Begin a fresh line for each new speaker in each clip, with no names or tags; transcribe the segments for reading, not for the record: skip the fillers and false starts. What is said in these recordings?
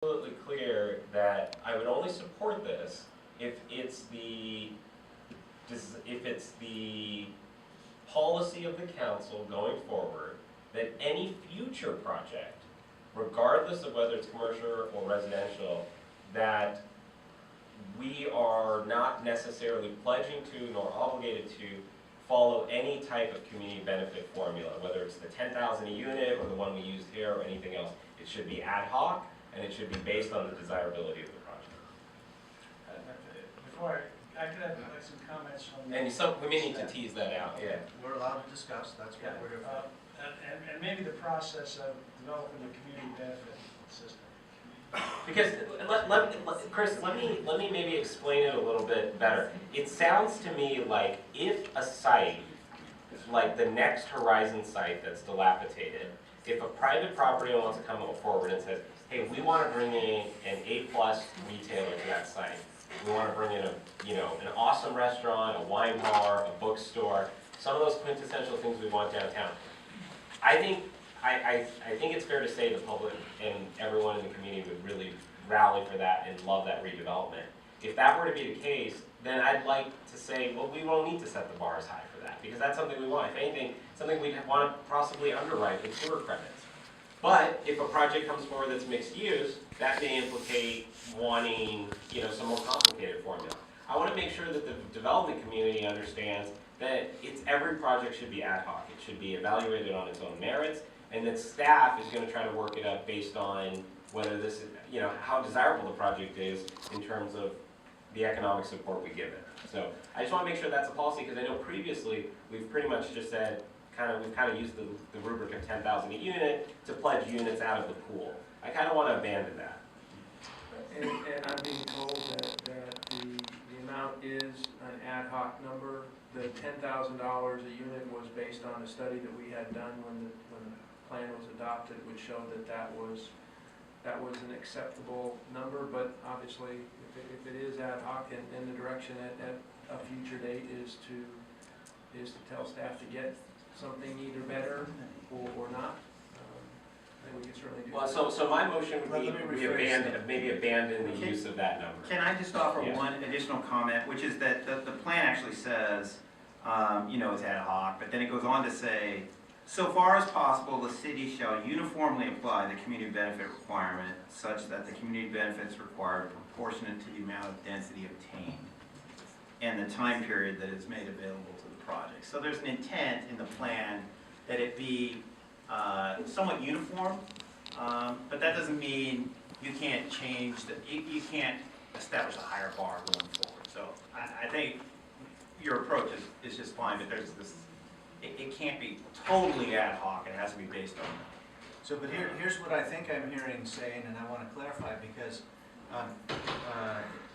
absolutely clear that I would only support this if it's the policy of the council going forward that any future project, regardless of whether it's commercial or residential, that we are not necessarily pledging to nor obligated to follow any type of community benefit formula, whether it's the 10,000 a unit or the one we used here or anything else. It should be ad hoc, and it should be based on the desirability of the project.
Before I could have like some comments on.
And we may need to tease that out, yeah.
We're allowed to discuss, that's what we're here for.
And maybe the process of developing a community benefit system.
Because, Chris, let me maybe explain it a little bit better. It sounds to me like if a site, like the Next Horizon site that's dilapidated, if a private property owner wants to come forward and says, hey, we want to bring in an A+ retailer to that site. We want to bring in an awesome restaurant, a wine bar, a bookstore, some of those quintessential things we want downtown. I think it's fair to say the public and everyone in the community would really rally for that and love that redevelopment. If that were to be the case, then I'd like to say, well, we won't need to set the bar as high for that, because that's something we want. If anything, something we'd want to possibly underwrite with sewer credits. But if a project comes forward that's mixed use, that may implicate wanting, some more complicated formula. I want to make sure that the development community understands that every project should be ad hoc. It should be evaluated on its own merits, and that staff is going to try to work it up based on whether this is, how desirable the project is in terms of the economic support we give it. So I just want to make sure that's a policy, because I know previously we've pretty much just said, we've kind of used the rubric of 10,000 a unit to pledge units out of the pool. I kind of want to abandon that.
And I'm being told that the amount is an ad hoc number. The $10,000 a unit was based on a study that we had done when the plan was adopted, which showed that was an acceptable number. But obviously, if it is ad hoc, and the direction at a future date is to tell staff to get something either better or not, then we can certainly do that.
So my motion would be abandon the use of that number.
Can I just offer one additional comment, which is that the plan actually says, it's ad hoc, but then it goes on to say, so far as possible, the city shall uniformly apply the community benefit requirement such that the community benefits required are proportionate to the amount of density obtained and the time period that is made available to the project. So there's an intent in the plan that it be somewhat uniform, but that doesn't mean you can't change, you can't establish a higher bar going forward. So I think your approach is just fine, but there's this, it can't be totally ad hoc, it has to be based on that.
So, but here's what I think I'm hearing saying, and I want to clarify, because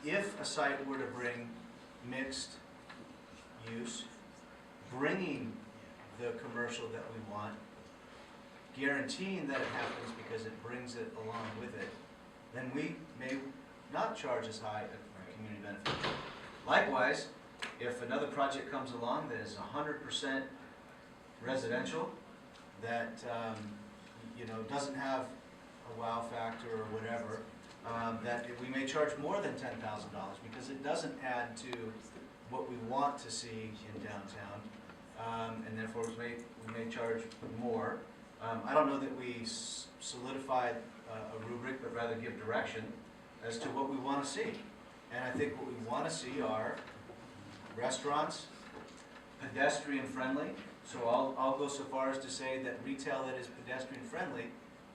if a site were to bring mixed use, bringing the commercial that we want, guaranteeing that it happens because it brings it along with it, then we may not charge as high a community benefit. Likewise, if another project comes along that is 100% residential, that doesn't have a wow factor or whatever, that we may charge more than $10,000 because it doesn't add to what we want to see in downtown, and therefore we may charge more. I don't know that we solidified a rubric, but rather give direction as to what we want to see. And I think what we want to see are restaurants, pedestrian friendly. So I'll go so far as to say that retail that is pedestrian friendly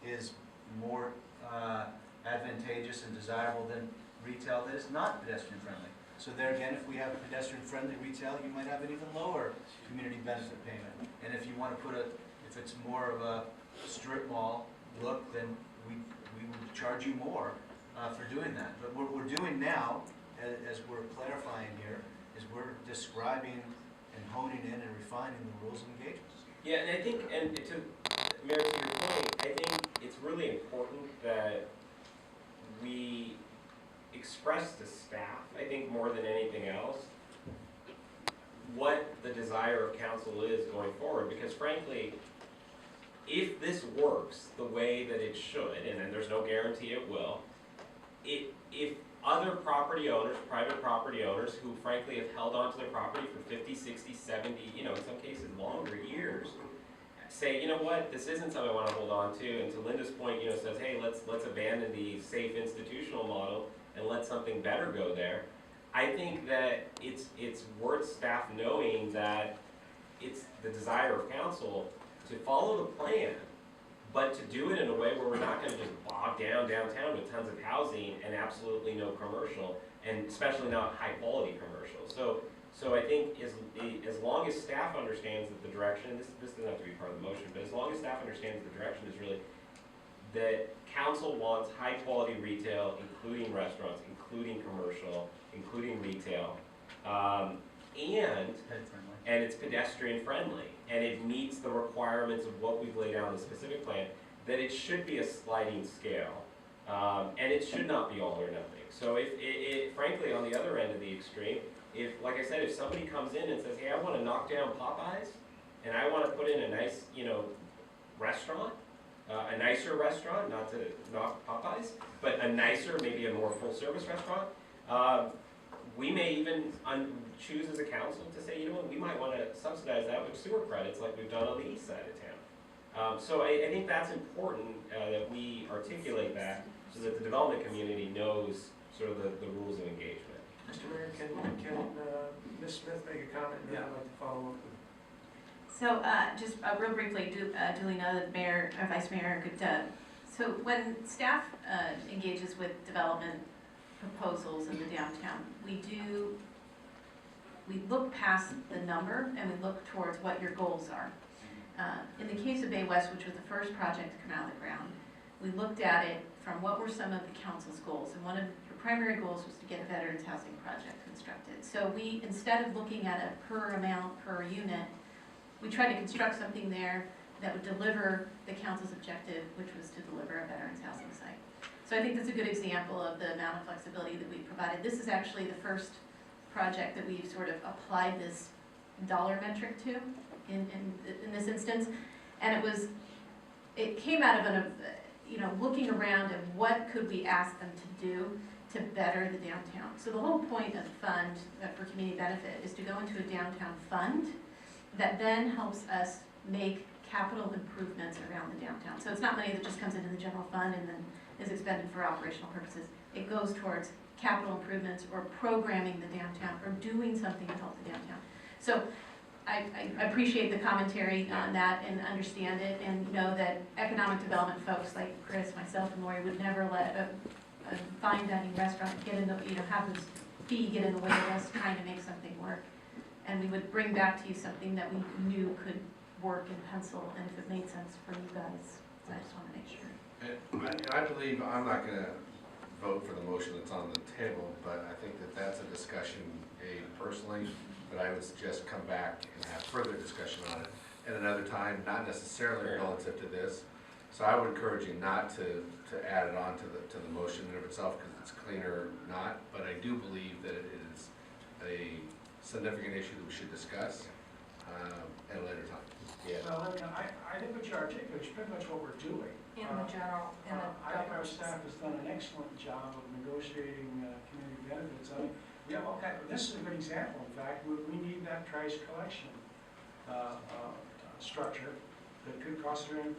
is more advantageous and desirable than retail that is not pedestrian friendly. So there again, if we have pedestrian friendly retail, you might have an even lower community benefit payment. And if you want to if it's more of a strip mall look, then we would charge you more for doing that. But what we're doing now, as we're clarifying here, is we're describing and honing in and refining the rules of engagement.
Yeah, and I think, and to Mayor, to your point, I think it's really important that we express to staff, I think more than anything else, what the desire of council is going forward. Because frankly, if this works the way that it should, and then there's no guarantee it will, if other property owners, private property owners, who frankly have held onto their property for 50, 60, 70, in some cases longer years, say, you know what, this isn't something I want to hold on to, and to Linda's point, says, hey, let's abandon the safe institutional model and let something better go there. I think that it's worth staff knowing that it's the desire of council to follow the plan, but to do it in a way where we're not going to just bog down downtown with tons of housing and absolutely no commercial, and especially not high quality commercial. So I think as long as staff understands that the direction, this doesn't have to be part of the motion, but as long as staff understands the direction is really that council wants high quality retail, including restaurants, including commercial, including retail, and it's pedestrian friendly, and it meets the requirements of what we've laid out in the specific plan, that it should be a sliding scale, and it should not be all or nothing. So if frankly, on the other end of the extreme, like I said, if somebody comes in and says, hey, I want to knock down Popeyes, and I want to put in a nice, restaurant, a nicer restaurant, not to knock Popeyes, but a nicer, maybe a more full service restaurant, we may even choose as a council to say, we might want to subsidize that with sewer credits like we've done on the east side of town. So I think that's important that we articulate that so that the development community knows sort of the rules of engagement.
Mr. Mayor, can Ms. Smith make a comment, and then I'd like to follow up with.
So just real briefly, duly know that Mayor or Vice Mayor could, so when staff engages with development proposals in the downtown, we look past the number and we look towards what your goals are. In the case of Bay West, which was the first project to come out of the ground, we looked at it from what were some of the council's goals, and one of the primary goals was to get a veterans housing project constructed. So we, instead of looking at a per amount per unit, we tried to construct something there that would deliver the council's objective, which was to deliver a veterans housing site. So I think that's a good example of the amount of flexibility that we provided. This is actually the first project that we've sort of applied this dollar metric to in this instance, and it came out of looking around at what could we ask them to do to better the downtown. So the whole point of the fund for community benefit is to go into a downtown fund that then helps us make capital improvements around the downtown. So it's not money that just comes into the general fund and then is expended for operational purposes. It goes towards capital improvements or programming the downtown or doing something to help the downtown. So I appreciate the commentary on that and understand it, and know that economic development folks like Chris, myself, and Lori would never let a fine dining restaurant get in the, have this fee get in the way of us trying to make something work. And we would bring back to you something that we knew could work in pencil, and if it made sense for you guys. So I just want to make sure.
I believe, I'm not going to vote for the motion that's on the table, but I think that that's a discussion, personally, but I would suggest come back and have further discussion on it at another time, not necessarily relative to this. So I would encourage you not to add it on to the motion in of itself, because it's cleaner not, but I do believe that it is a significant issue that we should discuss at a later time.
Yeah.
Well, I think what you articulate is pretty much what we're doing.
In the general,
I think our staff has done an excellent job of negotiating community benefits. I mean, this is a good example. In fact, we need that trash collection structure that could cost $300,000.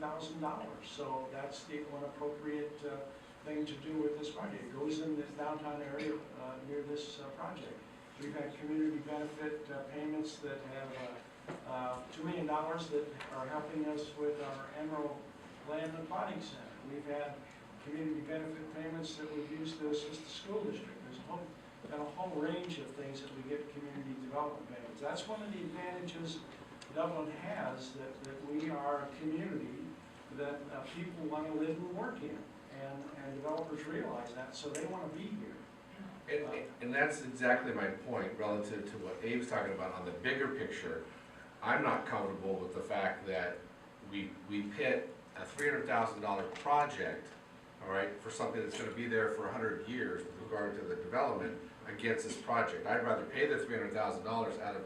So that's the one appropriate thing to do with this project. It goes in this downtown area near this project. We've had community benefit payments that have $2 million that are helping us with our Emerald Land and Plotting Center. We've had community benefit payments that we've used to assist the school district. There's a whole range of things that we get community development payments. That's one of the advantages Dublin has, that we are a community that people want to live and work in, and developers realize that, so they want to be here.
And that's exactly my point relative to what Abe's talking about on the bigger picture. I'm not comfortable with the fact that we pit a $300,000 project, all right, for something that's going to be there for 100 years with regard to the development against this project. I'd rather pay the $300,000 out of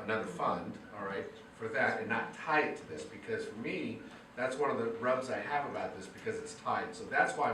another fund, all right, for that, and not tie it to this, because for me, that's one of the rubs I have about this, because it's tied. So that's why